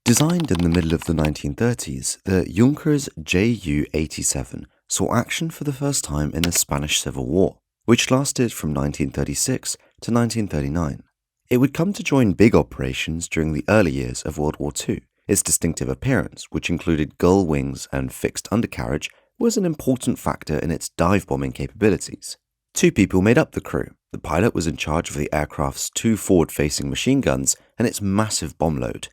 Designed in the middle of the 1930s, the Junkers Ju-87 saw action for the first time in the Spanish Civil War, which lasted from 1936 to 1939. It would come to join big operations during the early years of World War II. Its distinctive appearance, which included gull wings and fixed undercarriage, was an important factor in its dive-bombing capabilities. Two people made up the crew. The pilot was in charge of the aircraft's two forward-facing machine guns and its massive bomb load.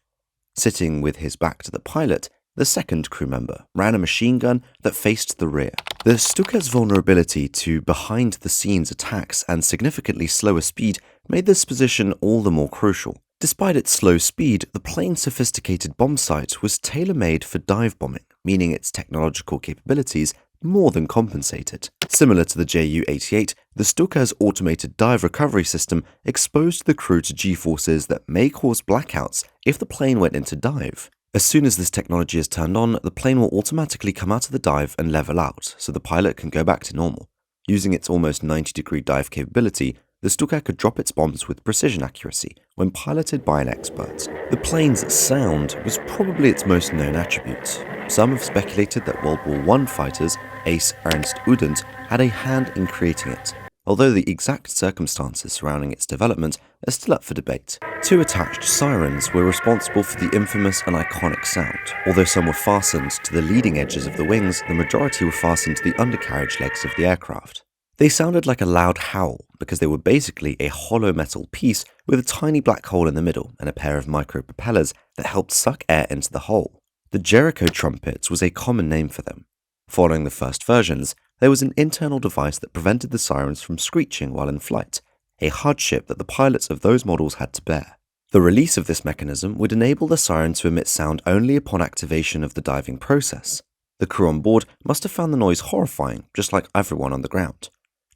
Sitting with his back to the pilot, the second crew member ran a machine gun that faced the rear. The Stuka's vulnerability to behind-the-scenes attacks and significantly slower speed made this position all the more crucial. Despite its slow speed, the plane's sophisticated bomb sight was tailor-made for dive bombing, meaning its technological capabilities more than compensated. Similar to the Ju-88, the Stuka's automated dive recovery system exposed the crew to G-forces that may cause blackouts if the plane went into dive. As soon as this technology is turned on, the plane will automatically come out of the dive and level out, so the pilot can go back to normal. Using its almost 90-degree dive capability, the Stuka could drop its bombs with precision accuracy when piloted by an expert. The plane's sound was probably its most known attribute. Some have speculated that World War I fighters Ace Ernst Udent had a hand in creating it, although the exact circumstances surrounding its development are still up for debate. Two attached sirens were responsible for the infamous and iconic sound. Although some were fastened to the leading edges of the wings, the majority were fastened to the undercarriage legs of the aircraft. They sounded like a loud howl because they were basically a hollow metal piece with a tiny black hole in the middle and a pair of micro propellers that helped suck air into the hole. The Jericho trumpets was a common name for them. Following the first versions, there was an internal device that prevented the sirens from screeching while in flight, a hardship that the pilots of those models had to bear. The release of this mechanism would enable the siren to emit sound only upon activation of the diving process. The crew on board must have found the noise horrifying, just like everyone on the ground.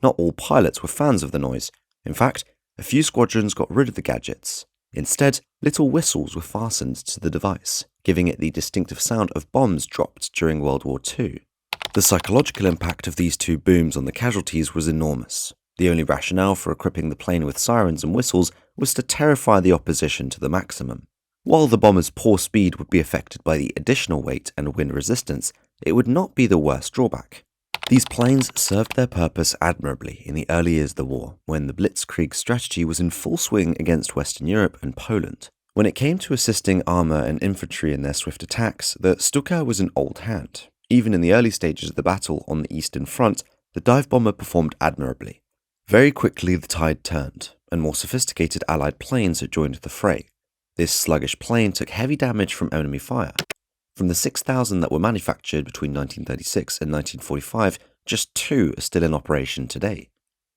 Not all pilots were fans of the noise. In fact, a few squadrons got rid of the gadgets. Instead, little whistles were fastened to the device, giving it the distinctive sound of bombs dropped during World War II. The psychological impact of these two booms on the casualties was enormous. The only rationale for equipping the plane with sirens and whistles was to terrify the opposition to the maximum. While the bomber's poor speed would be affected by the additional weight and wind resistance, it would not be the worst drawback. These planes served their purpose admirably in the early years of the war, when the Blitzkrieg strategy was in full swing against Western Europe and Poland. When it came to assisting armour and infantry in their swift attacks, the Stuka was an old hand. Even in the early stages of the battle on the Eastern Front, the dive bomber performed admirably. Very quickly the tide turned, and more sophisticated Allied planes had joined the fray. This sluggish plane took heavy damage from enemy fire. From the 6,000 that were manufactured between 1936 and 1945, just 2 are still in operation today.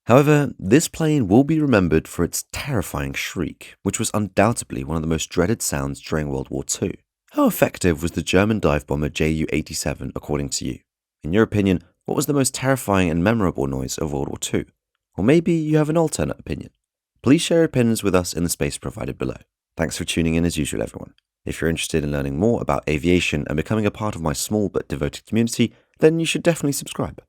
However, this plane will be remembered for its terrifying shriek, which was undoubtedly one of the most dreaded sounds during World War II. How effective was the German dive bomber Ju-87 according to you? In your opinion, what was the most terrifying and memorable noise of World War II? Or maybe you have an alternate opinion. Please share your opinions with us in the space provided below. Thanks for tuning in as usual, everyone. If you're interested in learning more about aviation and becoming a part of my small but devoted community, then you should definitely subscribe.